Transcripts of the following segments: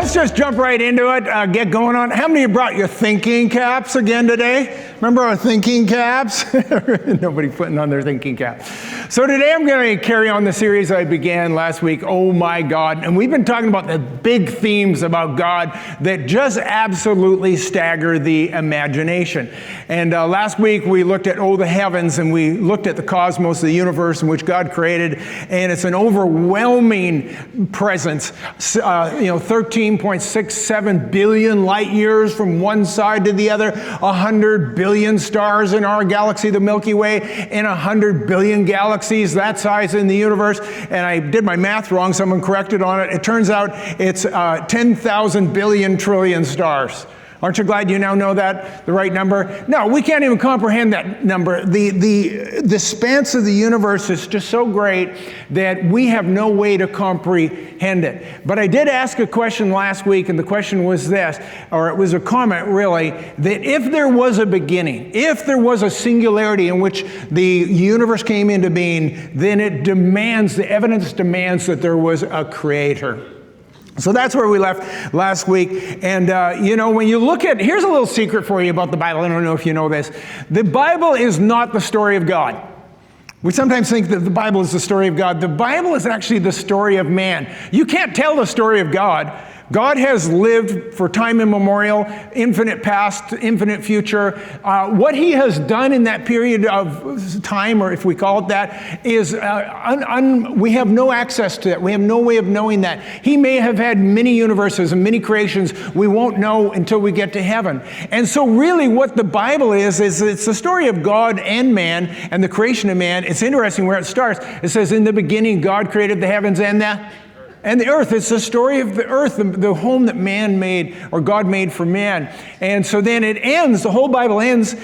let's just jump right into it, get going on. How many of you brought your thinking caps again today? Remember our thinking caps? Nobody putting on their thinking cap. So today I'm going to carry on the series I began last week, Oh My God. And we've been talking about the big themes about God that just absolutely stagger the imagination. And last week we looked at, the heavens, and we looked at the cosmos, the universe in which God created. And it's an overwhelming presence. 13.67 billion light years from one side to the other, 100 billion stars in our galaxy, the Milky Way, and 100 billion galaxies that size in the universe. And I did my math wrong, someone corrected on it. It turns out it's 10,000 billion trillion stars. Aren't you glad you now know that, the right number? No, we can't even comprehend that number. The span of the universe is just so great that we have no way to comprehend it. But I did ask a question last week, and the question was this, or it was a comment really, that if there was a beginning, if there was a singularity in which the universe came into being, then the evidence demands that there was a creator. So that's where we left last week. And, when you look at, here's a little secret for you about the Bible. I don't know if you know this. The Bible is not the story of God. We sometimes think that the Bible is the story of God. The Bible is actually the story of man. You can't tell the story of God. God has lived for time immemorial, infinite past, infinite future. What he has done in that period of time, or if we call it that, is we have no access to that. We have no way of knowing that. He may have had many universes and many creations we won't know until we get to heaven. And so really what the Bible is it's the story of God and man and the creation of man. It's interesting where it starts. It says, in the beginning, God created the heavens and the earth. It's the story of the earth, the home that man made, or God made for man. And so then it ends, the whole Bible ends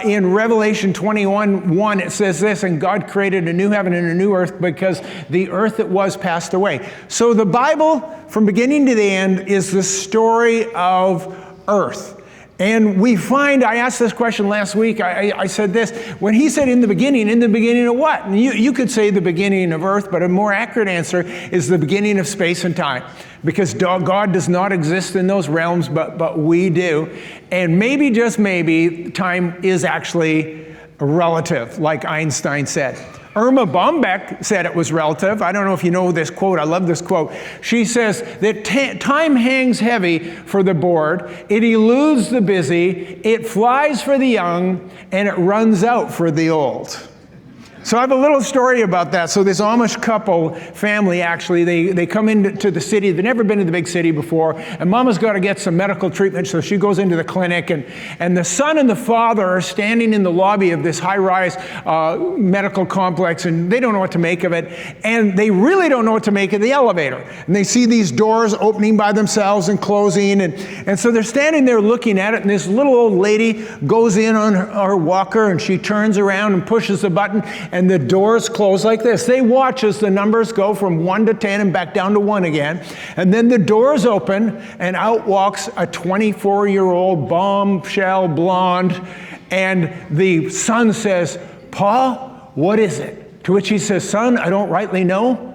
in Revelation 21:1. It says this, and God created a new heaven and a new earth because the earth that was passed away. So the Bible, from beginning to the end, is the story of earth. And we find, I asked this question last week, I said this, when he said in the beginning of what? And you could say the beginning of earth, but a more accurate answer is the beginning of space and time. Because God does not exist in those realms, but we do. And maybe, just maybe, time is actually relative, like Einstein said. Irma Bombeck said it was relative. I don't know if you know this quote. I love this quote. She says that time hangs heavy for the bored, it eludes the busy, it flies for the young, and it runs out for the old. So I have a little story about that. So this Amish family, actually, they come into the city. They've never been to the big city before. And Mama's got to get some medical treatment, so she goes into the clinic. And the son and the father are standing in the lobby of this high-rise medical complex, and they don't know what to make of it. And they really don't know what to make of the elevator. And they see these doors opening by themselves and closing. And so they're standing there looking at it, and this little old lady goes in on her walker, and she turns around and pushes the button, and the doors close like this. They watch as the numbers go from 1 to 10 and back down to 1 again. And then the doors open, and out walks a 24-year-old bombshell blonde. And the son says, "Pa, what is it?" To which he says, "Son, I don't rightly know,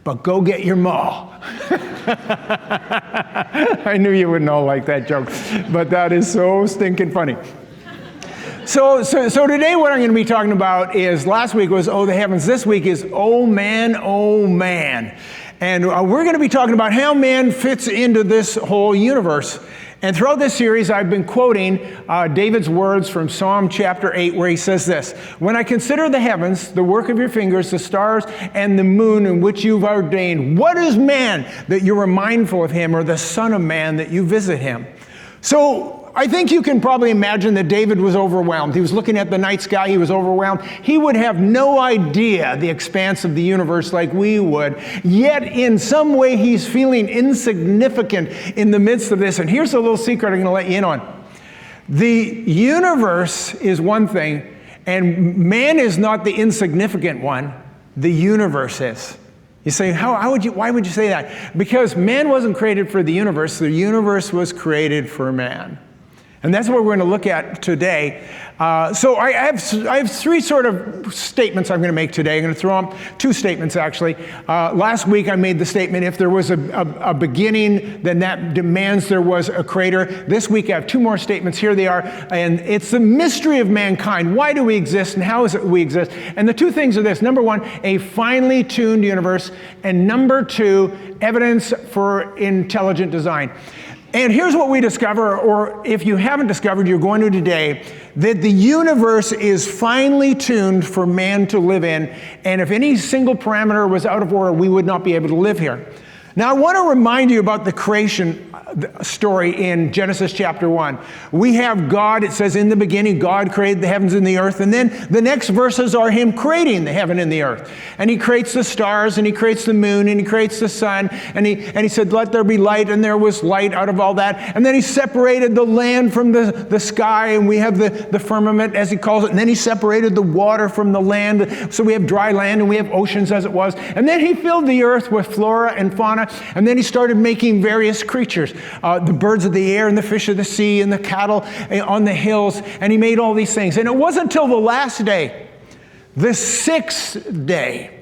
but go get your ma." I knew you wouldn't all like that joke, but that is so stinking funny. So today what I'm going to be talking about is, last week was Oh the Heavens, this week is Oh Man, Oh Man. And we're going to be talking about how man fits into this whole universe. And throughout this series, I've been quoting David's words from Psalm chapter 8, where he says this, "When I consider the heavens, the work of your fingers, the stars and the moon in which you've ordained, what is man that you are mindful of him, or the son of man that you visit him?" So I think you can probably imagine that David was overwhelmed. He was looking at the night sky. He was overwhelmed. He would have no idea the expanse of the universe like we would. Yet in some way he's feeling insignificant in the midst of this. And here's a little secret I'm going to let you in on. The universe is one thing, and man is not the insignificant one. The universe is. You say, why would you say that? Because man wasn't created for the universe was created for man. And that's what we're going to look at today. So I have three sort of statements I'm going to make today. I'm going to throw them, two statements actually. Last week I made the statement, if there was a beginning, then that demands there was a creator. This week I have two more statements. Here they are. And it's the mystery of mankind. Why do we exist and how is it we exist? And the two things are this. Number one, a finely tuned universe. And number two, evidence for intelligent design. And here's what we discover, or if you haven't discovered, you're going to today, that the universe is finely tuned for man to live in, and if any single parameter was out of order, we would not be able to live here. Now, I want to remind you about the creation story in Genesis chapter 1. We have God, it says, in the beginning, God created the heavens and the earth, and then the next verses are him creating the heaven and the earth. And he creates the stars, and he creates the moon, and he creates the sun, and he said, let there be light, and there was light out of all that. And then he separated the land from the sky, and we have the firmament, as he calls it, and then he separated the water from the land, so we have dry land, and we have oceans as it was. And then he filled the earth with flora and fauna, and then he started making various creatures. The birds of the air and the fish of the sea and the cattle on the hills, and he made all these things. And it wasn't until the last day, the sixth day,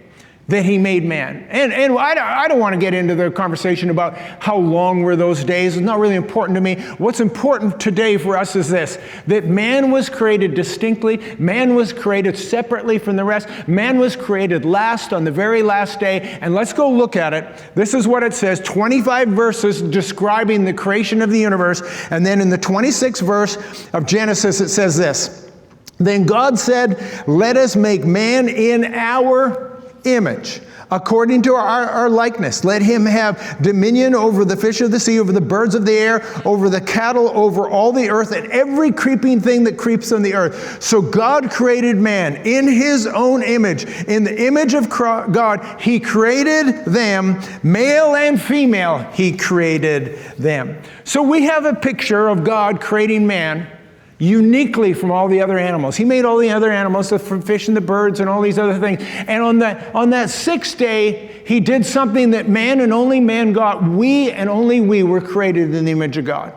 that he made man. And I don't want to get into the conversation about how long were those days. It's not really important to me. What's important today for us is this, that man was created distinctly. Man was created separately from the rest. Man was created last on the very last day. And let's go look at it. This is what it says, 25 verses describing the creation of the universe. And then in the 26th verse of Genesis, it says this, then God said, let us make man in our image, according to our likeness. Let him have dominion over the fish of the sea, over the birds of the air, over the cattle, over all the earth, and every creeping thing that creeps on the earth. So God created man in his own image. In the image of God, he created them, male and female, he created them. So we have a picture of God creating man uniquely from all the other animals. He made all the other animals, the fish and the birds and all these other things. And on that sixth day, he did something that man and only man got. We and only we were created in the image of God.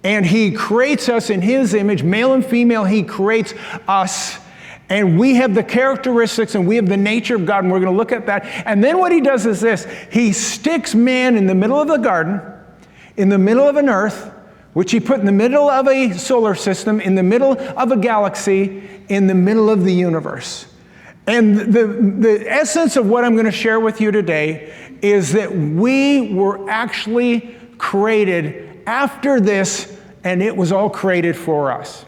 And he creates us in his image, male and female, he creates us. And we have the characteristics and we have the nature of God, and we're going to look at that. And then what he does is this, he sticks man in the middle of the garden, in the middle of an earth, which he put in the middle of a solar system, in the middle of a galaxy, in the middle of the universe. And the essence of what I'm going to share with you today is that we were actually created after this, and it was all created for us.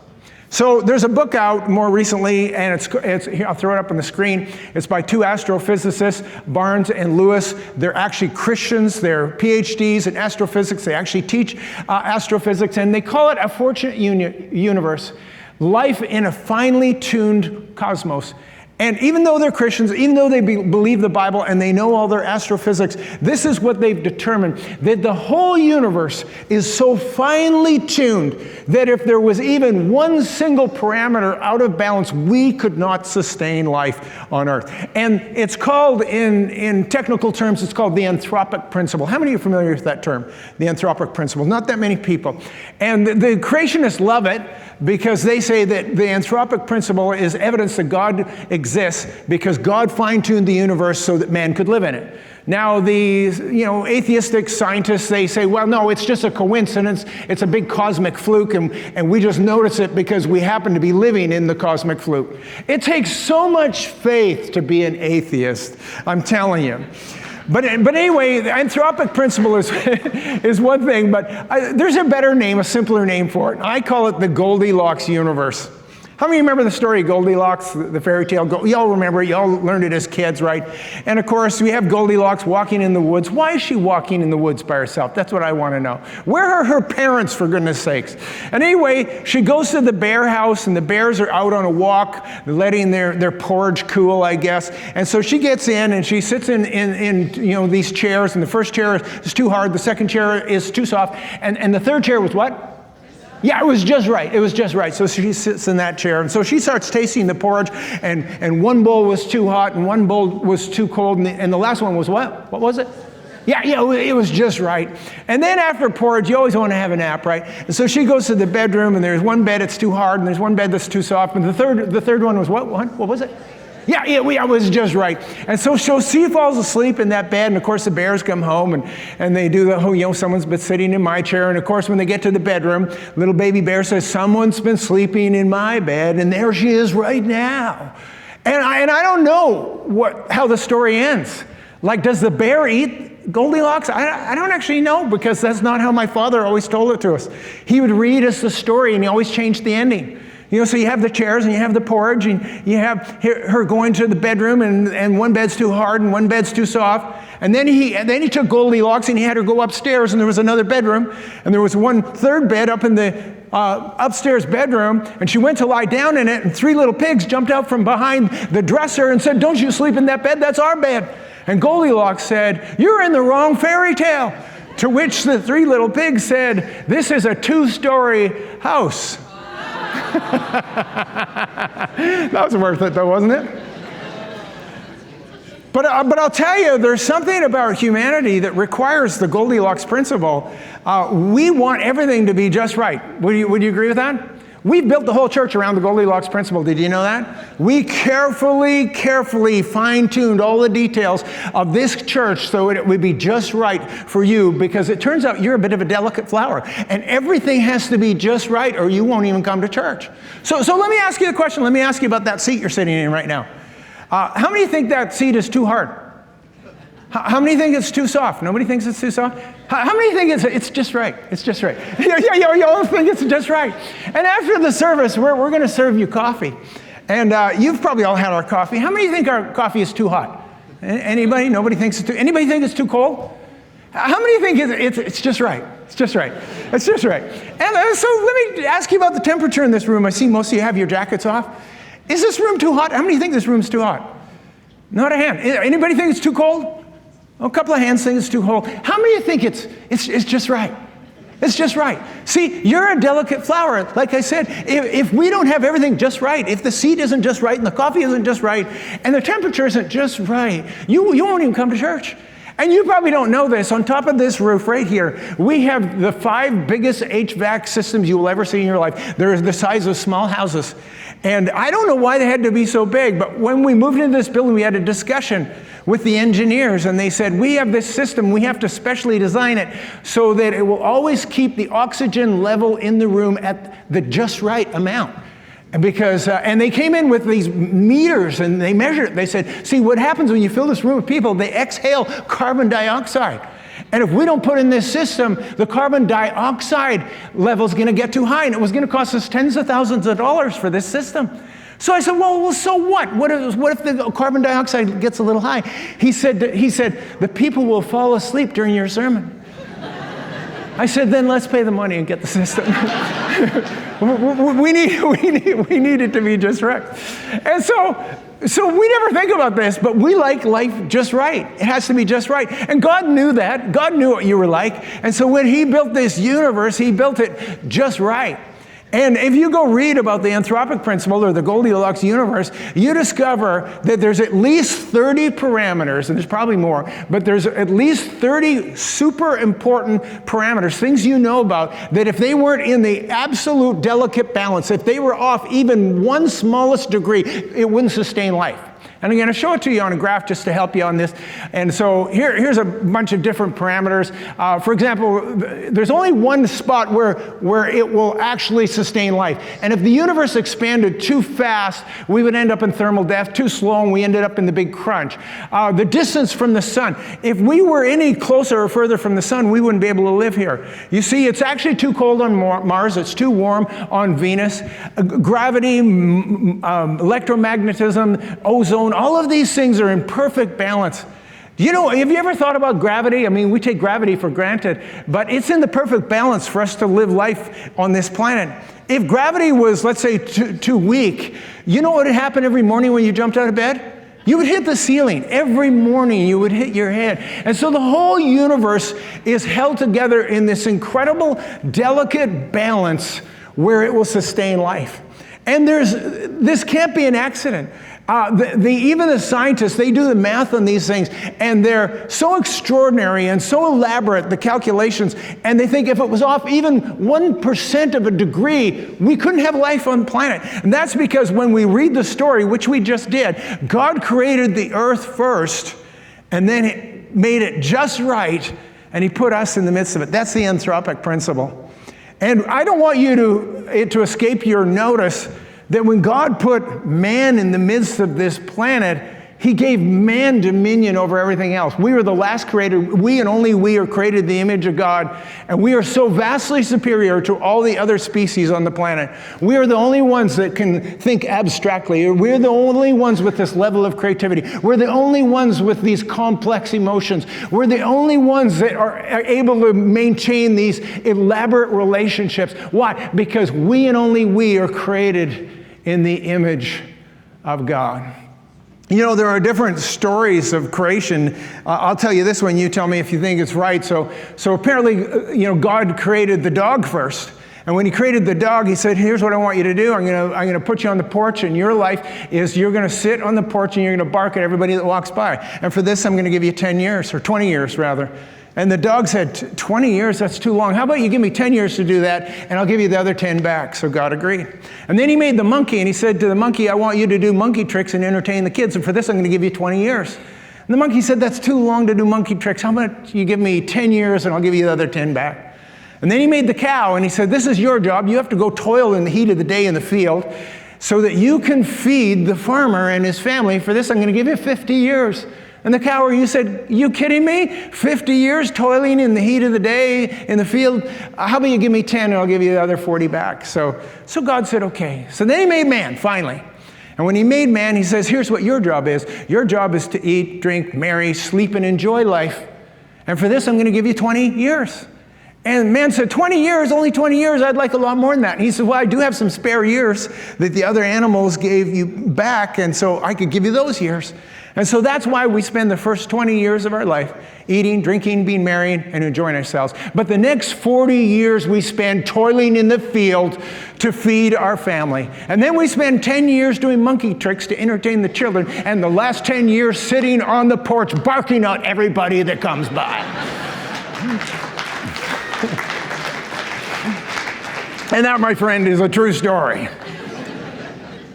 So there's a book out more recently, and it's here, I'll throw it up on the screen. It's by two astrophysicists, Barnes and Lewis. They're actually Christians. They're PhDs in astrophysics. They actually teach astrophysics, and they call it a fortunate universe, life in a finely tuned cosmos. And even though they're Christians, even though they believe the Bible and they know all their astrophysics, this is what they've determined, that the whole universe is so finely tuned that if there was even one single parameter out of balance, we could not sustain life on Earth. And it's called, in technical terms, it's called the anthropic principle. How many are familiar with that term, the anthropic principle? Not that many people. And the creationists love it because they say that the anthropic principle is evidence that God exists because God fine-tuned the universe so that man could live in it. Now, the atheistic scientists, they say, well, no, it's just a coincidence. It's a big cosmic fluke, and we just notice it because we happen to be living in the cosmic fluke. It takes so much faith to be an atheist, I'm telling you. But anyway, the anthropic principle is one thing, but there's a better name, a simpler name for it. I call it the Goldilocks universe. How many remember the story of Goldilocks, the fairy tale? Y'all remember it. Y'all learned it as kids, right? And of course, we have Goldilocks walking in the woods. Why is she walking in the woods by herself? That's what I want to know. Where are her parents, for goodness sakes? And anyway, she goes to the bear house, and the bears are out on a walk, letting their porridge cool, I guess. And so she gets in, and she sits in these chairs, and the first chair is too hard, the second chair is too soft, and the third chair was what? Yeah, it was just right. It was just right. So she sits in that chair. And so she starts tasting the porridge, and one bowl was too hot, and one bowl was too cold, and the last one was what? What was it? Yeah, it was just right. And then after porridge, you always want to have a nap, right? And so she goes to the bedroom, and there's one bed that's too hard, and there's one bed that's too soft, and the third one was what? What was it? Yeah, it was just right. And so she falls asleep in that bed, and of course the bears come home, and they do the whole, someone's been sitting in my chair, and of course when they get to the bedroom, little baby bear says, someone's been sleeping in my bed, and there she is right now. And I don't know how the story ends. Like, does the bear eat Goldilocks? I don't actually know, because that's not how my father always told it to us. He would read us the story, and he always changed the ending. So you have the chairs, and you have the porridge, and you have her going to the bedroom, and one bed's too hard, and one bed's too soft. And then he took Goldilocks, and he had her go upstairs, and there was another bedroom, and there was one third bed up in the upstairs bedroom, and she went to lie down in it, and 3 little pigs jumped out from behind the dresser and said, don't you sleep in that bed, that's our bed. And Goldilocks said, you're in the wrong fairy tale. To which the 3 little pigs said, this is a 2-story house. That was worth it though, wasn't it? But I'll tell you, there's something about humanity that requires the Goldilocks principle. We want everything to be just right. Would you agree with that? We've built the whole church around the Goldilocks principle. Did you know that? We carefully fine-tuned all the details of this church so it would be just right for you, because it turns out you're a bit of a delicate flower, and everything has to be just right or you won't even come to church. So let me ask you a question. Let me ask you about that seat you're sitting in right now. How many think that seat is too hard? How many think it's too soft? Nobody thinks it's too soft? How many think it's just right? It's just right. You all think it's just right. And after the service, we're going to serve you coffee. And you've probably all had our coffee. How many think our coffee is too hot? Anybody? Nobody thinks it's too... Anybody think it's too cold? How many think it's just right? It's just right. It's just right. And so let me ask you about the temperature in this room. I see most of you have your jackets off. Is this room too hot? How many think this room's too hot? Not a hand. Anybody think it's too cold? A couple of hands think it's too cold. How many think it's just right? It's just right. See, you're a delicate flower. Like I said, if we don't have everything just right, if the seat isn't just right, and the coffee isn't just right, and the temperature isn't just right, you won't even come to church. And you probably don't know this. On top of this roof right here, we have the 5 biggest HVAC systems you will ever see in your life. They're the size of small houses. And I don't know why they had to be so big, but when we moved into this building, we had a discussion with the engineers, and they said, we have this system, we have to specially design it so that it will always keep the oxygen level in the room at the just right amount. And because, and they came in with these meters, and they measured it. They said, see, what happens when you fill this room with people, they exhale carbon dioxide. And if we don't put in this system, the carbon dioxide level is going to get too high, and it was going to cost us tens of thousands of dollars for this system. So I said, well, so what? What if the carbon dioxide gets a little high? He said, the people will fall asleep during your sermon. I said, then let's pay the money and get the system. we need it to be just right. And so we never think about this, but we like life just right. It has to be just right. And God knew that. God knew what you were like. And so when he built this universe, he built it just right. And if you go read about the anthropic principle or the Goldilocks universe, you discover that there's at least 30 parameters, and there's probably more, but there's at least 30 super important parameters, things you know about, that if they weren't in the absolute delicate balance, if they were off even one smallest degree, it wouldn't sustain life. And I'm going to show it to you on a graph just to help you on this. And so here's a bunch of different parameters. For example, there's only one spot where it will actually sustain life. And if the universe expanded too fast, we would end up in thermal death. Too slow, and we ended up in the big crunch. The distance from the sun. If we were any closer or further from the sun, we wouldn't be able to live here. You see, it's actually too cold on Mars. It's too warm on Venus. Gravity, electromagnetism, ozone, all of these things are in perfect balance. You know, have you ever thought about gravity? I mean, we take gravity for granted, but it's in the perfect balance for us to live life on this planet. If gravity was, let's say, too weak, you know what would happen every morning when you jumped out of bed? You would hit the ceiling. Every morning you would hit your head. And so the whole universe is held together in this incredible, delicate balance where it will sustain life. And this can't be an accident. Even the scientists, they do the math on these things, and they're so extraordinary and so elaborate, the calculations, and they think if it was off even 1% of a degree, we couldn't have life on the planet. And that's because when we read the story, which we just did, God created the earth first, and then He made it just right, and He put us in the midst of it. That's the anthropic principle. And I don't want it to escape your notice that when God put man in the midst of this planet, He gave man dominion over everything else. We were the last created. We and only we are created in the image of God. And we are so vastly superior to all the other species on the planet. We are the only ones that can think abstractly. We're the only ones with this level of creativity. We're the only ones with these complex emotions. We're the only ones that are able to maintain these elaborate relationships. Why? Because we and only we are created in the image of God. You know, there are different stories of creation. I'll tell you this one, you tell me if you think it's right. So apparently, God created the dog first. And when He created the dog, He said, here's what I want you to do. I'm going to put you on the porch, and your life is you're going to sit on the porch and you're going to bark at everybody that walks by. And for this, I'm going to give you 10 years, or 20 years rather. And the dog said, 20 years, that's too long. How about you give me 10 years to do that, and I'll give you the other 10 back. So God agreed. And then He made the monkey, and He said to the monkey, I want you to do monkey tricks and entertain the kids. And for this, I'm going to give you 20 years. And the monkey said, that's too long to do monkey tricks. How about you give me 10 years, and I'll give you the other 10 back. And then He made the cow, and He said, this is your job. You have to go toil in the heat of the day in the field so that you can feed the farmer and his family. For this, I'm going to give you 50 years. And the cow, you said, you kidding me? 50 years toiling in the heat of the day in the field? How about you give me 10 and I'll give you the other 40 back? So God said, okay. So then He made man, finally. And when He made man, He says, here's what your job is. Your job is to eat, drink, marry, sleep, and enjoy life. And for this, I'm going to give you 20 years. And man said, 20 years, only 20 years, I'd like a lot more than that. And He said, well, I do have some spare years that the other animals gave you back, and so I could give you those years. And so that's why we spend the first 20 years of our life eating, drinking, being married, and enjoying ourselves. But the next 40 years we spend toiling in the field to feed our family. And then we spend 10 years doing monkey tricks to entertain the children, and the last 10 years sitting on the porch barking at everybody that comes by. And that, my friend, is a true story.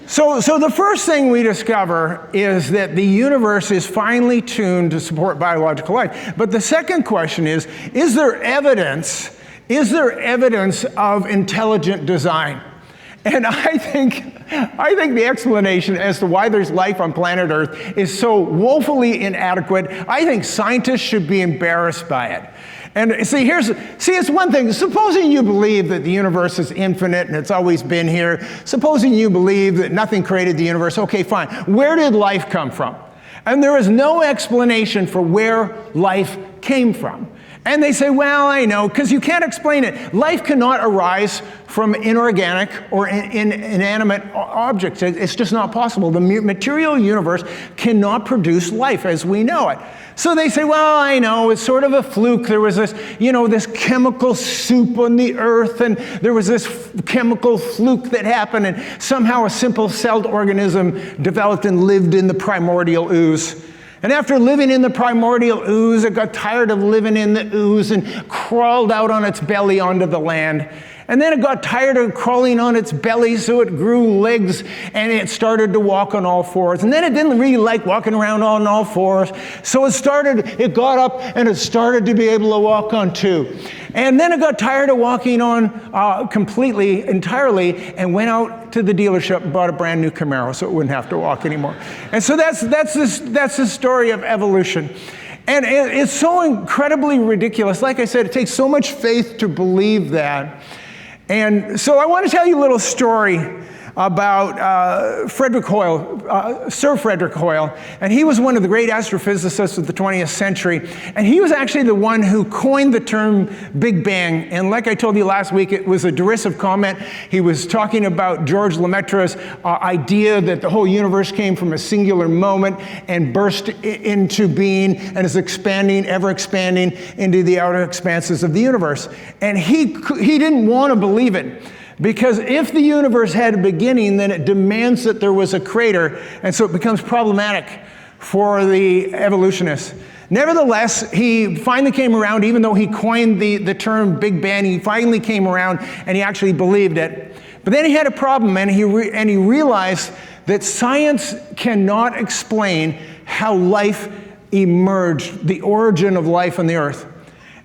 So the first thing we discover is that the universe is finely tuned to support biological life. But the second question is there evidence of intelligent design? And I think the explanation as to why there's life on planet Earth is so woefully inadequate. I think scientists should be embarrassed by it. And it's one thing. Supposing you believe that the universe is infinite and it's always been here. Supposing you believe that nothing created the universe. Okay, fine. Where did life come from? And there is no explanation for where life came from. And they say, well, I know, because you can't explain it. Life cannot arise from inorganic or inanimate objects. It's just not possible. The material universe cannot produce life as we know it. So they say, well, I know, it's sort of a fluke. There was this chemical soup on the earth, and there was this chemical fluke that happened, and somehow a simple-celled organism developed and lived in the primordial ooze. And after living in the primordial ooze, it got tired of living in the ooze and crawled out on its belly onto the land. And then it got tired of crawling on its belly, so it grew legs and it started to walk on all fours. And then it didn't really like walking around on all fours, so it got up and it started to be able to walk on two. And then it got tired of walking on entirely, and went out to the dealership and bought a brand new Camaro so it wouldn't have to walk anymore. And so that's the story of evolution. And it's so incredibly ridiculous. Like I said, it takes so much faith to believe that. And so I want to tell you a little story about Sir Frederick Hoyle. And he was one of the great astrophysicists of the 20th century. And he was actually the one who coined the term Big Bang. And like I told you last week, it was a derisive comment. He was talking about George Lemaitre's idea that the whole universe came from a singular moment and burst into being and is expanding, ever expanding into the outer expanses of the universe. And he didn't want to believe it, Because if the universe had a beginning, then it demands that there was a creator, and so it becomes problematic for the evolutionists. Nevertheless, he finally came around, even though he coined the term Big Bang, he finally came around and he actually believed it. But then he had a problem, and he realized that science cannot explain how life emerged, the origin of life on the earth.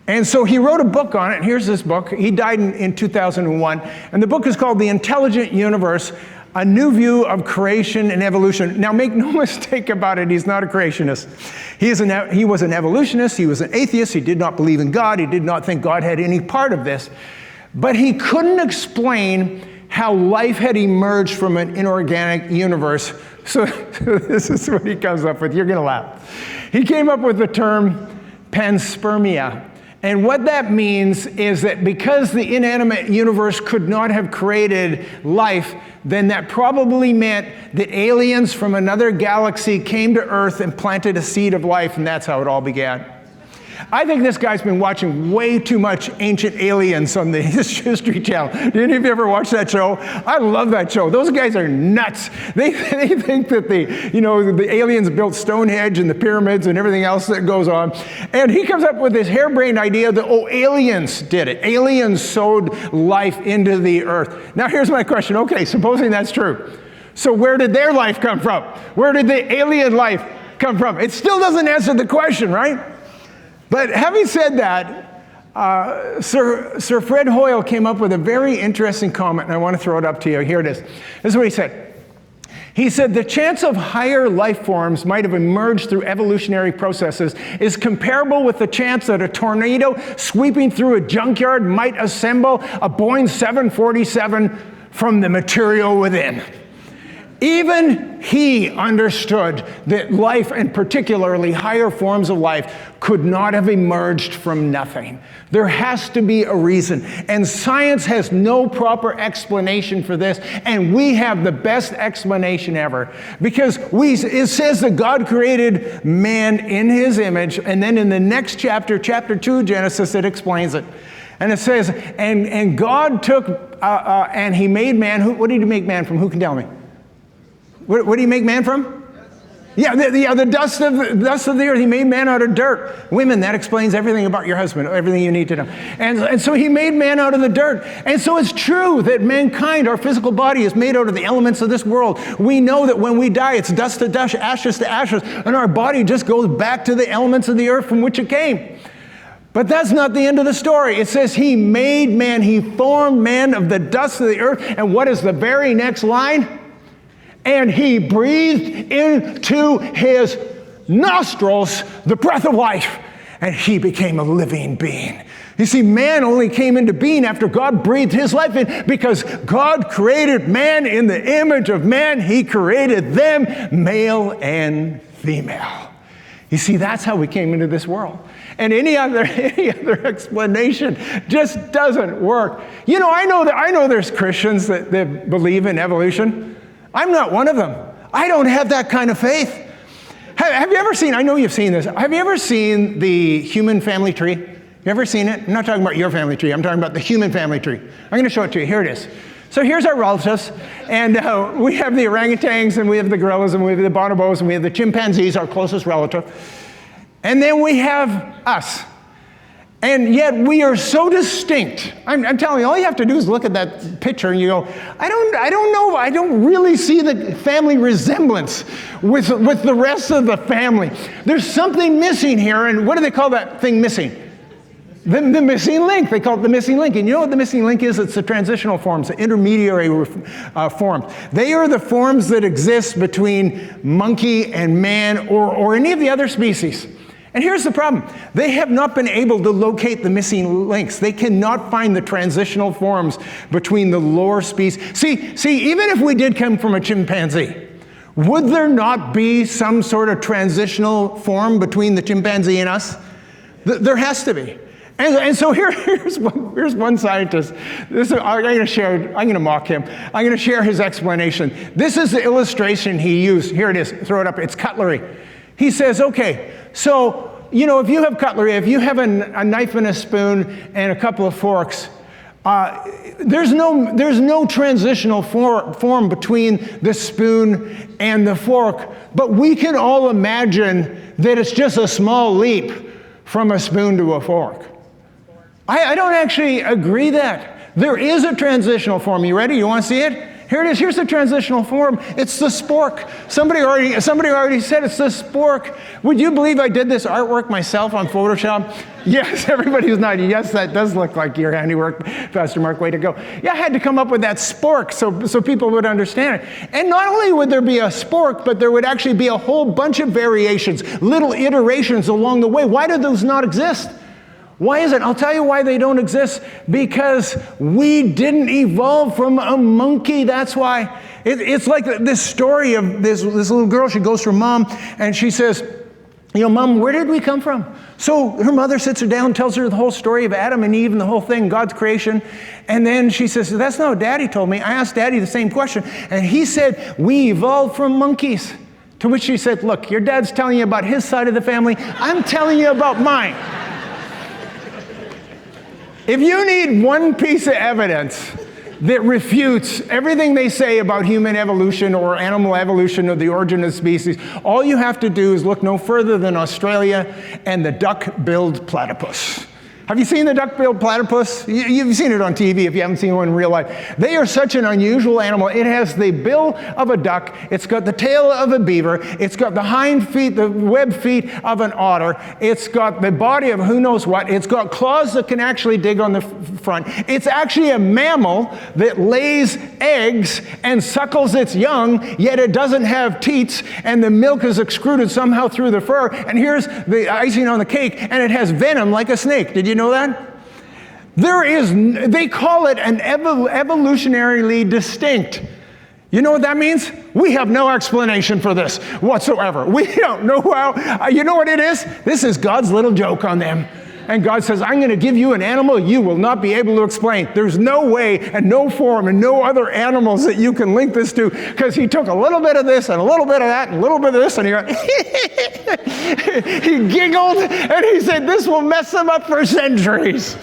And so he wrote a book on it. Here's this book. He died in 2001. And the book is called The Intelligent Universe, A New View of Creation and Evolution. Now, make no mistake about it, he's not a creationist. He was an evolutionist. He was an atheist. He did not believe in God. He did not think God had any part of this. But he couldn't explain how life had emerged from an inorganic universe. So this is what he comes up with. You're going to laugh. He came up with the term panspermia. And what that means is that because the inanimate universe could not have created life, then that probably meant that aliens from another galaxy came to Earth and planted a seed of life, and that's how it all began. I think this guy's been watching way too much Ancient Aliens on the History Channel. Did any of you ever watch that show? I love that show. Those guys are nuts. They think that the aliens built Stonehenge and the pyramids and everything else that goes on. And he comes up with this harebrained idea that, aliens did it. Aliens sowed life into the earth. Now here's my question. Okay, supposing that's true. So where did their life come from? Where did the alien life come from? It still doesn't answer the question, right? But having said that, Sir Fred Hoyle came up with a very interesting comment, and I want to throw it up to you. Here it is. This is what he said. He said, the chance of higher life forms might have emerged through evolutionary processes is comparable with the chance that a tornado sweeping through a junkyard might assemble a Boeing 747 from the material within. Even he understood that life, and particularly higher forms of life, could not have emerged from nothing. There has to be a reason. And science has no proper explanation for this, and we have the best explanation ever. Because it says that God created man in his image, and then in the next chapter 2 Genesis, it explains it. And it says, and God took, and he made man. What did he make man from? Who can tell me? What do you make man from? Yeah, the dust of the earth. He made man out of dirt. Women, that explains everything about your husband, everything you need to know. And so he made man out of the dirt. And so it's true that mankind, our physical body, is made out of the elements of this world. We know that when we die, it's dust to dust, ashes to ashes, and our body just goes back to the elements of the earth from which it came. But that's not the end of the story. It says he made man, he formed man of the dust of the earth. And what is the very next line? And he breathed into his nostrils the breath of life, and he became a living being. You see, man only came into being after God breathed his life in, because God created man in the image of man. He created them, male and female. You see, that's how we came into this world. And any other explanation just doesn't work. You know, I know there's Christians that believe in evolution. I'm not one of them. I don't have that kind of faith. Have you ever seen, I know you've seen this, have you ever seen the human family tree? You ever seen it? I'm not talking about your family tree. I'm talking about the human family tree. I'm going to show it to you. Here it is. So here's our relatives. And we have the orangutans, and we have the gorillas, and we have the bonobos, and we have the chimpanzees, our closest relative. And then we have us. And yet we are so distinct. I'm telling you, all you have to do is look at that picture and you go, I don't know, I don't really see the family resemblance with the rest of the family. There's something missing here, and what do they call that thing missing? The missing link. They call it the missing link. And you know what the missing link is? It's the transitional forms, the intermediary forms. They are the forms that exist between monkey and man or any of the other species. And here's the problem. They have not been able to locate the missing links. They cannot find the transitional forms between the lower species. See, even if we did come from a chimpanzee, would there not be some sort of transitional form between the chimpanzee and us? There has to be. And so here's one scientist. I'm going to mock him. I'm going to share his explanation. This is the illustration he used. Here it is. Throw it up. It's cutlery. He says, okay, so, if you have cutlery, if you have a knife and a spoon and a couple of forks, There's no transitional form between the spoon and the fork, but we can all imagine that it's just a small leap from a spoon to a fork. I don't actually agree that. There is a transitional form. You ready? You want to see it? Here it is. Here's the transitional form. It's the spork. Somebody already said it's the spork. Would you believe I did this artwork myself on Photoshop? Yes, everybody's nodding. Yes, that does look like your handiwork, Pastor Mark. Way to go. Yeah, I had to come up with that spork so people would understand it. And not only would there be a spork, but there would actually be a whole bunch of variations, little iterations along the way. Why do those not exist? Why is it? I'll tell you why they don't exist. Because we didn't evolve from a monkey. That's why. It's like this story of this little girl. She goes to her mom and she says, Mom, where did we come from? So her mother sits her down, tells her the whole story of Adam and Eve and the whole thing, God's creation. And then she says, that's not what Daddy told me. I asked Daddy the same question. And he said, we evolved from monkeys. To which she said, look, your dad's telling you about his side of the family. I'm telling you about mine. If you need one piece of evidence that refutes everything they say about human evolution or animal evolution or the origin of species, all you have to do is look no further than Australia and the duck-billed platypus. Have you seen the duck-billed platypus? You've seen it on TV if you haven't seen one in real life. They are such an unusual animal. It has the bill of a duck. It's got the tail of a beaver. It's got the hind feet, the web feet of an otter. It's got the body of who knows what. It's got claws that can actually dig on the front. It's actually a mammal that lays eggs and suckles its young, yet it doesn't have teats, and the milk is excreted somehow through the fur. And here's the icing on the cake, and it has venom like a snake. Did you know that? They call it an evolutionarily distinct. You know what that means? We have no explanation for this whatsoever. We don't know how. You know what it is? This is God's little joke on them. And God says, I'm going to give you an animal you will not be able to explain. There's no way and no form and no other animals that you can link this to, because he took a little bit of this and a little bit of that and a little bit of this, and he giggled and he said, this will mess them up for centuries.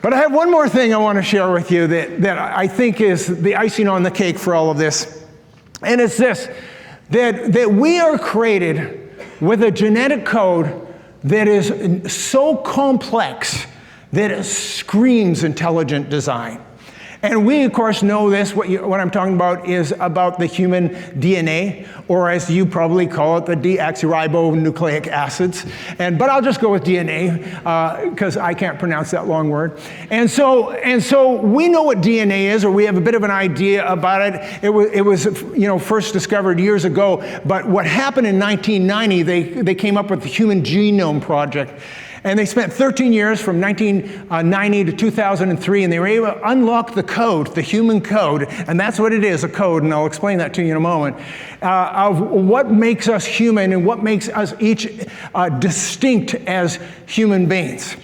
But I have one more thing I want to share with you that I think is the icing on the cake for all of this. And it's this, that we are created with a genetic code that is so complex that it screams intelligent design. And we, of course, know this. What I'm talking about is about the human DNA, or as you probably call it, the deoxyribonucleic acids. But I'll just go with DNA because I can't pronounce that long word. And so we know what DNA is, or we have a bit of an idea about it. It was first discovered years ago. But what happened in 1990, they came up with the Human Genome Project. And they spent 13 years from 1990 to 2003, and they were able to unlock the code, the human code, and that's what it is, a code, and I'll explain that to you in a moment, of what makes us human and what makes us each distinct as human beings.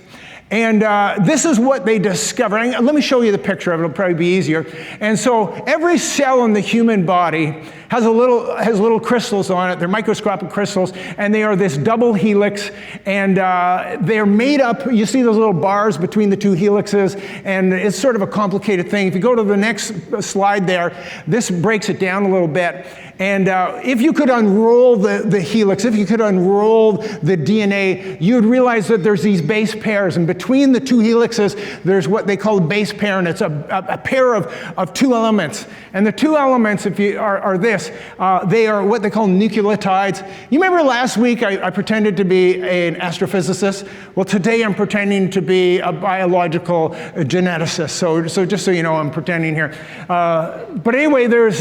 And this is what they discovered. Let me show you the picture of it. It'll probably be easier. And so every cell in the human body has little crystals on it. They're microscopic crystals, and they are this double helix, and they're made up. You see those little bars between the two helixes, and it's sort of a complicated thing. If you go to the next slide there, this breaks it down a little bit. And if you could unroll the helix, if you could unroll the DNA, you'd realize that there's these base pairs. And between the two helixes, there's what they call a base pair, and it's a pair of two elements. And the two elements, are this. They are what they call nucleotides. You remember last week I pretended to be an astrophysicist? Well, today I'm pretending to be a biological geneticist. So just so you know, I'm pretending here. But anyway, there's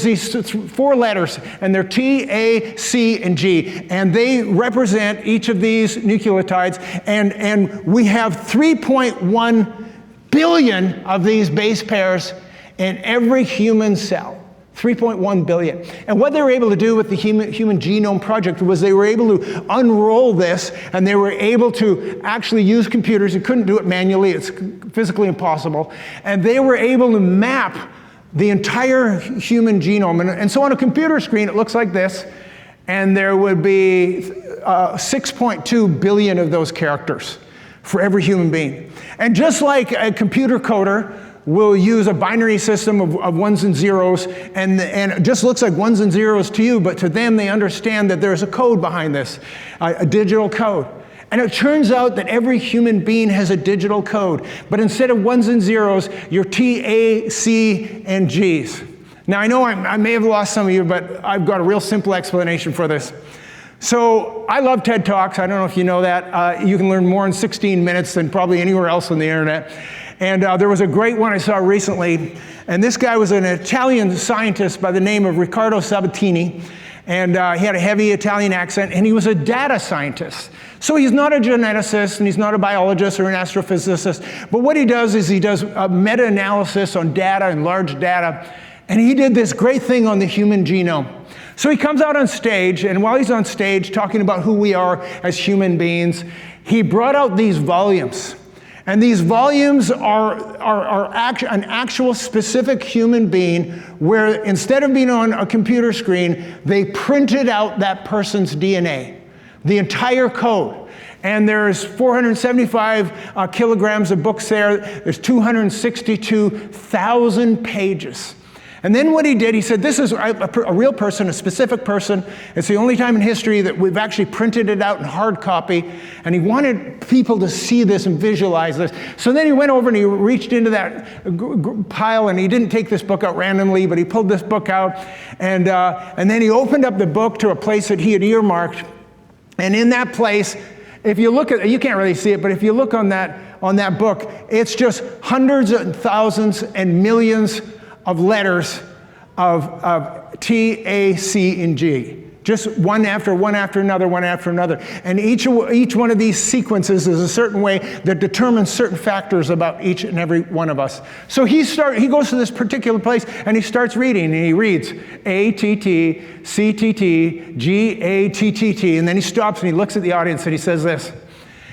these four letters, and they're T, A, C, and G, and they represent each of these nucleotides, and we have 3.1 billion of these base pairs in every human cell. 3.1 billion. And what they were able to do with the Human Genome Project was they were able to unroll this, and they were able to actually use computers. You couldn't do it manually. It's physically impossible. And they were able to map the entire human genome. And so on a computer screen, it looks like this, and there would be 6.2 billion of those characters for every human being. And just like a computer coder will use a binary system of ones and zeros, and it just looks like ones and zeros to you, but to them they understand that there's a code behind this, a digital code. And it turns out that every human being has a digital code, but instead of ones and zeros, you're T, A, C, and Gs. Now I know I may have lost some of you, but I've got a real simple explanation for this. So I love TED Talks. I don't know if you know that. You can learn more in 16 minutes than probably anywhere else on the internet. And there was a great one I saw recently, and this guy was an Italian scientist by the name of Riccardo Sabatini, and he had a heavy Italian accent, and he was a data scientist. So he's not a geneticist, and he's not a biologist or an astrophysicist, but what he does is he does a meta-analysis on data and large data, and he did this great thing on the human genome. So he comes out on stage, and while he's on stage talking about who we are as human beings, he brought out these volumes. And these volumes are an actual specific human being where instead of being on a computer screen, they printed out that person's DNA, the entire code. And there's 475 kilograms of books there. There's 262,000 pages. And then what he did, he said, this is a real person, a specific person. It's the only time in history that we've actually printed it out in hard copy. And he wanted people to see this and visualize this. So then he went over and he reached into that pile, and he didn't take this book out randomly, but he pulled this book out. And then he opened up the book to a place that he had earmarked. And in that place, if you look at, you can't really see it, but if you look on that book, it's just hundreds and thousands and millions of letters of T, A, C, and G. Just one after another, one after another. And each one of these sequences is a certain way that determines certain factors about each and every one of us. So he goes to this particular place and he starts reading, and he reads A, T, T, C, T, T, G, A, T, T, T, and then he stops and he looks at the audience and he says this.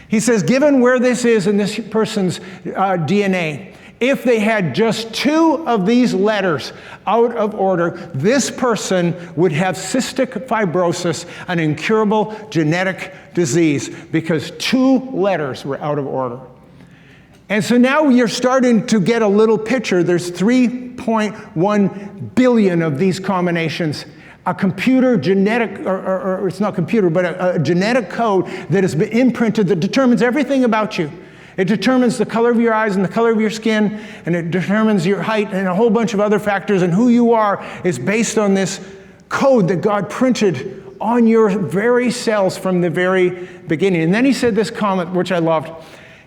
He says, given where this is in this person's DNA, if they had just 2 of these letters out of order, this person would have cystic fibrosis, an incurable genetic disease, because 2 letters were out of order. And so now you're starting to get a little picture. There's 3.1 billion of these combinations. A computer genetic, or it's not computer, but a genetic code that has been imprinted that determines everything about you. It determines the color of your eyes and the color of your skin, and it determines your height and a whole bunch of other factors, and who you are is based on this code that God printed on your very cells from the very beginning. And then he said this comment, which I loved.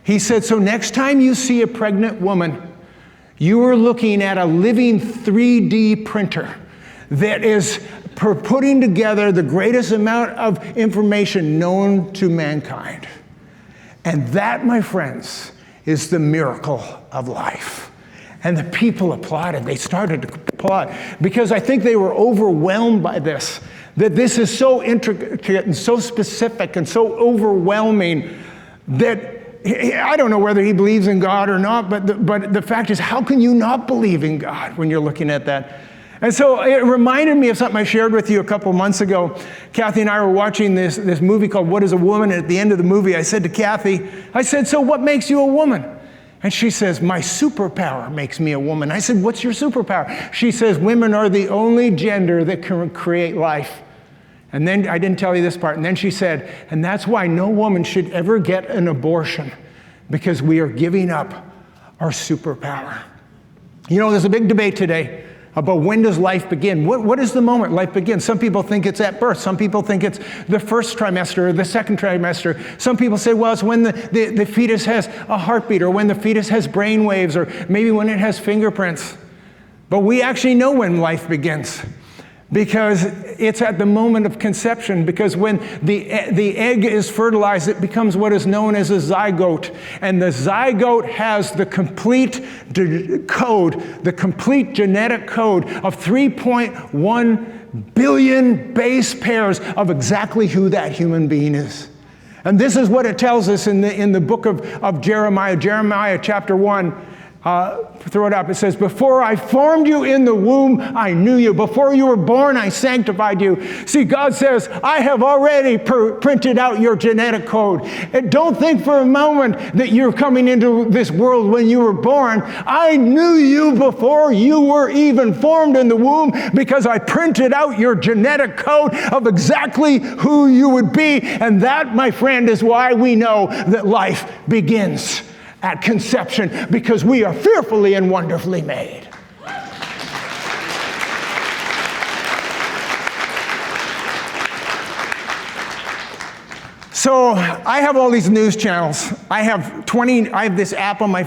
He said, so next time you see a pregnant woman, you are looking at a living 3D printer that is putting together the greatest amount of information known to mankind. And that, my friends, is the miracle of life. And the people applauded. They started to applaud because I think they were overwhelmed by this, that this is so intricate and so specific and so overwhelming that I don't know whether he believes in God or not, but the fact is, how can you not believe in God when you're looking at that? And so it reminded me of something I shared with you a couple months ago. Kathy and I were watching this movie called What is a Woman? And at the end of the movie, I said to Kathy, so what makes you a woman? And she says, my superpower makes me a woman. I said, what's your superpower? She says, women are the only gender that can create life. And then, I didn't tell you this part, and then she said, and that's why no woman should ever get an abortion, because we are giving up our superpower. You know, there's a big debate today about when does life begin. What is the moment life begins? Some people think it's at birth. Some people think it's the first trimester or the second trimester. Some people say, well, it's when the fetus has a heartbeat, or when the fetus has brain waves, or maybe when it has fingerprints. But we actually know when life begins, because it's at the moment of conception, because when the egg is fertilized, it becomes what is known as a zygote. And the zygote has the complete code, the complete genetic code of 3.1 billion base pairs of exactly who that human being is. And this is what it tells us in the book of Jeremiah, Jeremiah chapter 1. Throw it up. It says, before I formed you in the womb, I knew you. Before you were born, I sanctified you. See, God says, I have already printed out your genetic code. And don't think for a moment that you're coming into this world when you were born. I knew you before you were even formed in the womb, because I printed out your genetic code of exactly who you would be. And that, my friend, is why we know that life begins at conception, because we are fearfully and wonderfully made. So I have all these news channels. I have this app on my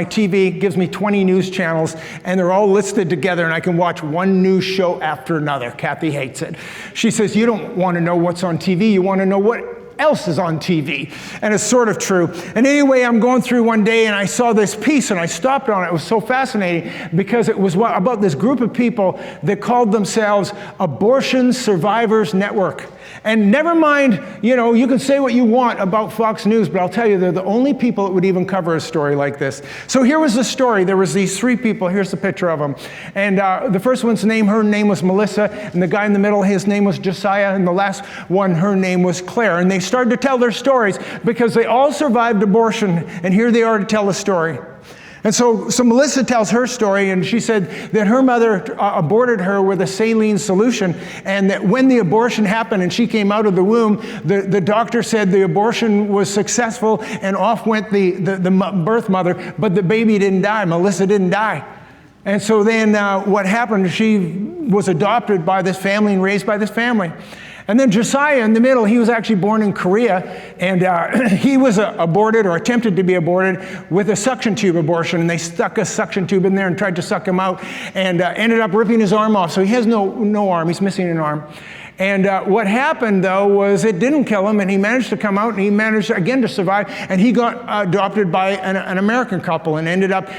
TV, it gives me 20 news channels, and they're all listed together, and I can watch one news show after another. Kathy hates it. She says, you don't want to know what's on TV, you want to know what else is on TV. And it's sort of true. And anyway, I'm going through one day and I saw this piece and I stopped on it. It was so fascinating because it was about this group of people that called themselves Abortion Survivors Network. And never mind, you can say what you want about Fox News, but I'll tell you, they're the only people that would even cover a story like this. So here was the story. There was these three people. Here's the picture of them. And the first one's her name was Melissa. And the guy in the middle, his name was Josiah. And the last one, her name was Claire. And they started to tell their stories because they all survived abortion. And here they are to tell the story. And so Melissa tells her story, and she said that her mother aborted her with a saline solution, and that when the abortion happened and she came out of the womb, the doctor said the abortion was successful, and off went the birth mother, but the baby didn't die. Melissa didn't die. And so then what happened, she was adopted by this family and raised by this family. And then Josiah in the middle, he was actually born in Korea, and he was aborted or attempted to be aborted with a suction tube abortion. And they stuck a suction tube in there and tried to suck him out, and ended up ripping his arm off. So he has no arm, he's missing an arm. And what happened, though, was it didn't kill him, and he managed to come out, and he managed again to survive, and he got adopted by an American couple and ended up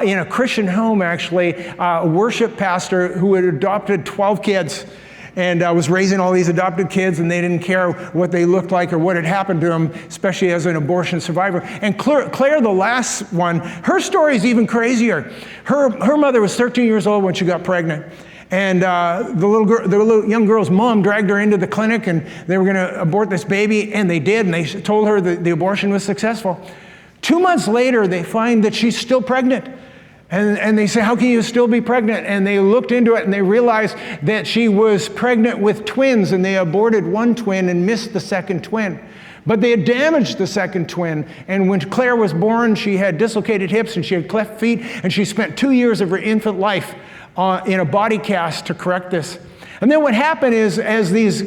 in a Christian home, actually, a worship pastor who had adopted 12 kids. And was raising all these adopted kids, and they didn't care what they looked like or what had happened to them, especially as an abortion survivor. And Claire, the last one, her story is even crazier. Her mother was 13 years old when she got pregnant. And the little young girl's mom dragged her into the clinic, and they were going to abort this baby, and they did, and they told her that the abortion was successful. 2 months later, they find that she's still pregnant. And they say, how can you still be pregnant? And they looked into it and they realized that she was pregnant with twins, and they aborted one twin and missed the second twin. But they had damaged the second twin. And when Claire was born, she had dislocated hips and she had cleft feet, and she spent 2 years of her infant life in a body cast to correct this. And then what happened is, as these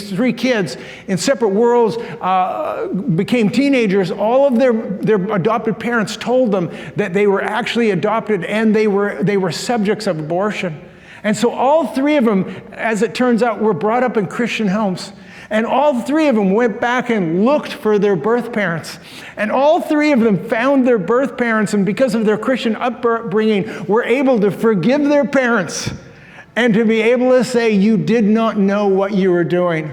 three kids in separate worlds became teenagers, all of their adopted parents told them that they were actually adopted and they were subjects of abortion. And so all three of them, as it turns out, were brought up in Christian homes. And all three of them went back and looked for their birth parents. And all three of them found their birth parents, and because of their Christian upbringing, were able to forgive their parents and to be able to say, you did not know what you were doing.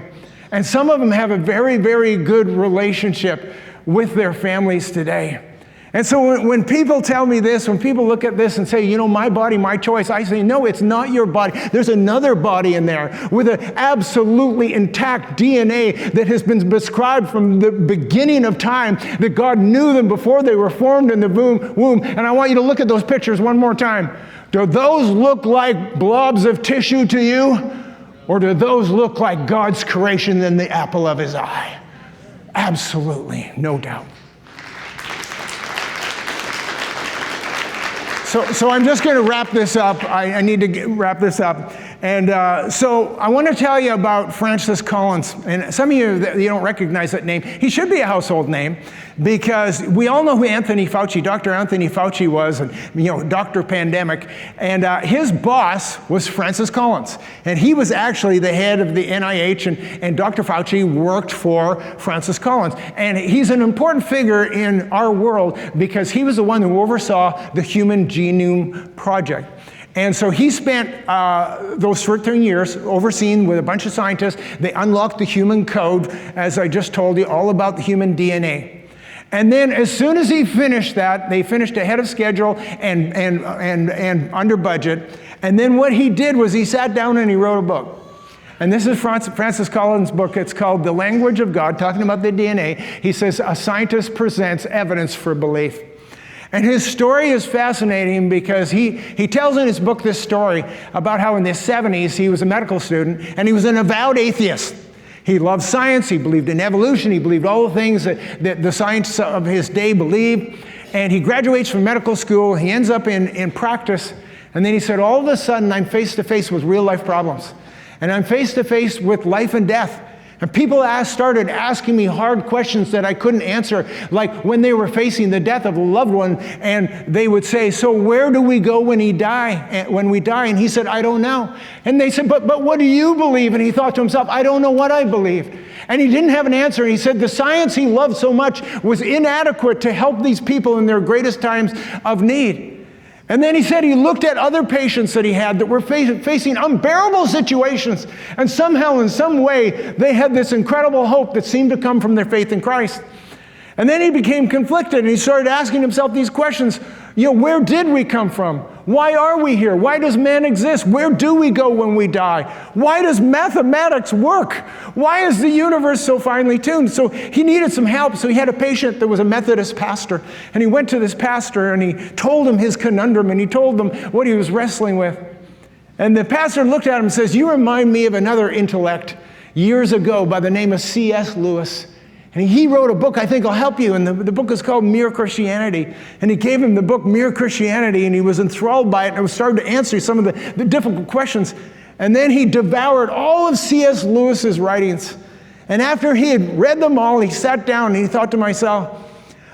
And some of them have a very, very good relationship with their families today. And so when people tell me this, when people look at this and say, my body, my choice, I say, no, it's not your body. There's another body in there with an absolutely intact DNA that has been prescribed from the beginning of time, that God knew them before they were formed in the womb. And I want you to look at those pictures one more time. Do those look like blobs of tissue to you? Or do those look like God's creation in the apple of his eye? Absolutely, no doubt. So I'm just going to wrap this up. I need to wrap this up. And so I want to tell you about Francis Collins. And some of you don't recognize that name. He should be a household name, because we all know who Dr. Anthony Fauci was, and Dr. Pandemic. And his boss was Francis Collins. And he was actually the head of the NIH, and Dr. Fauci worked for Francis Collins. And he's an important figure in our world because he was the one who oversaw the Human Genome Project. And so he spent those 13 years overseeing with a bunch of scientists. They unlocked the human code, as I just told you, all about the human DNA. And then as soon as he finished that, they finished ahead of schedule and under budget. And then what he did was he sat down and he wrote a book. And this is Francis Collins' book. It's called The Language of God, talking about the DNA. He says, a scientist presents evidence for belief. And his story is fascinating because he tells in his book this story about how in the 70s he was a medical student and he was an avowed atheist. He loved science, he believed in evolution, he believed all the things that the science of his day believed. And he graduates from medical school, he ends up in practice, and then he said, all of a sudden I'm face to face with real life problems. And I'm face to face with life and death. And people started asking me hard questions that I couldn't answer, like when they were facing the death of a loved one, and they would say, so where do we go when we die? And he said, I don't know. And they said, but what do you believe? And he thought to himself, I don't know what I believe. And he didn't have an answer. He said the science he loved so much was inadequate to help these people in their greatest times of need. And then he said he looked at other patients that he had that were facing unbearable situations, and somehow, in some way, they had this incredible hope that seemed to come from their faith in Christ. And then he became conflicted, and he started asking himself these questions. Where did we come from? Why are we here? Why does man exist? Where do we go when we die? Why does mathematics work? Why is the universe so finely tuned? So he needed some help. So he had a patient that was a Methodist pastor. And he went to this pastor and he told him his conundrum and he told him what he was wrestling with. And the pastor looked at him and says, you remind me of another intellect years ago by the name of C.S. Lewis. And he wrote a book, I think will help you, and the book is called Mere Christianity. And he gave him the book Mere Christianity, and he was enthralled by it, and was starting to answer some of the difficult questions. And then he devoured all of C.S. Lewis's writings. And after he had read them all, he sat down and he thought to himself,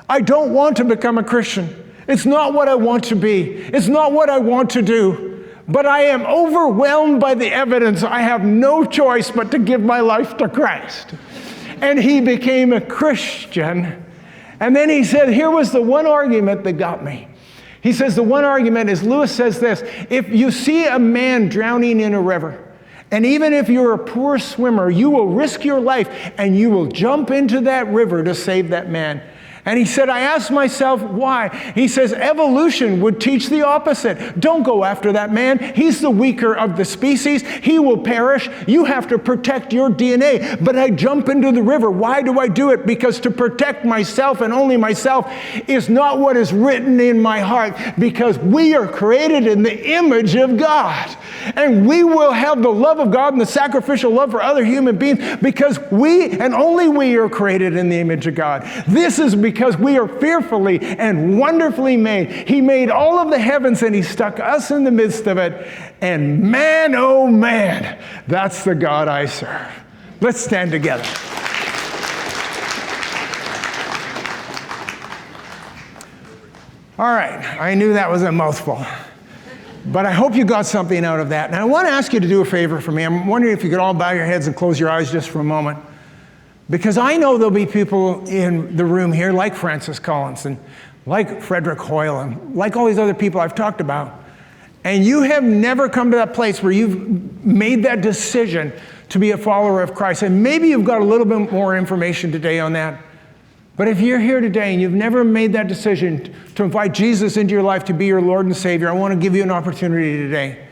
I don't want to become a Christian. It's not what I want to be. It's not what I want to do. But I am overwhelmed by the evidence. I have no choice but to give my life to Christ. And he became a Christian. And then he said, here was the one argument that got me. He says the one argument is, Lewis says this, if you see a man drowning in a river, and even if you're a poor swimmer, you will risk your life and you will jump into that river to save that man. And he said, I asked myself why. He says, evolution would teach the opposite. Don't go after that man. He's the weaker of the species. He will perish. You have to protect your DNA. But I jump into the river. Why do I do it? Because to protect myself and only myself is not what is written in my heart. Because we are created in the image of God. And we will have the love of God and the sacrificial love for other human beings because we and only we are created in the image of God. This is because we are fearfully and wonderfully made. He made all of the heavens and he stuck us in the midst of it. And man, oh man, that's the God I serve. Let's stand together. All right, I knew that was a mouthful. But I hope you got something out of that. And I want to ask you to do a favor for me. I'm wondering if you could all bow your heads and close your eyes just for a moment. Because I know there'll be people in the room here like Francis Collins and like Frederick Hoyle and like all these other people I've talked about. And you have never come to that place where you've made that decision to be a follower of Christ. And maybe you've got a little bit more information today on that. But if you're here today and you've never made that decision to invite Jesus into your life to be your Lord and Savior, I want to give you an opportunity today.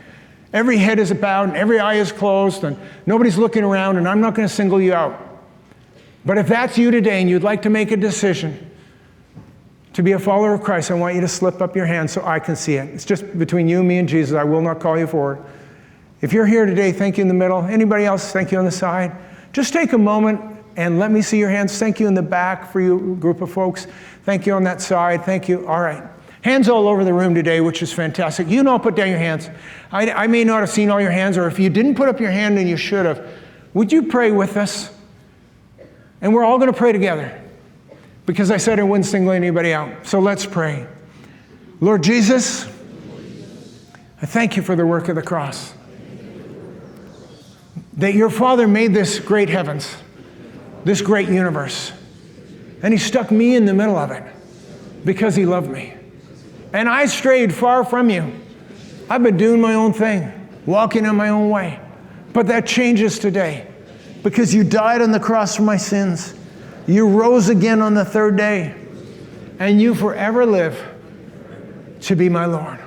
Every head is bowed and every eye is closed and nobody's looking around, and I'm not going to single you out. But if that's you today and you'd like to make a decision to be a follower of Christ, I want you to slip up your hand so I can see it. It's just between you, me, and Jesus. I will not call you forward. If you're here today, thank you in the middle. Anybody else, thank you on the side. Just take a moment and let me see your hands. Thank you in the back for you group of folks. Thank you on that side. Thank you. All right. Hands all over the room today, which is fantastic. You know, put down your hands. I may not have seen all your hands, or if you didn't put up your hand and you should have, would you pray with us? And we're all going to pray together because I said I wouldn't single anybody out. So let's pray. Lord Jesus, I thank you for the work of the cross. That your Father made this great heavens, this great universe. And he stuck me in the middle of it because he loved me. And I strayed far from you. I've been doing my own thing, walking in my own way. But that changes today because you died on the cross for my sins. You rose again on the third day. and you forever live to be my Lord.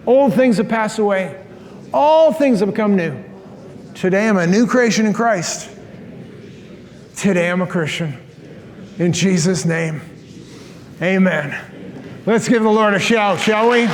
Old things have passed away. All things have become new. Today I'm a new creation in Christ. Today I'm a Christian. In Jesus' name, amen. Let's give the Lord a shout, shall we?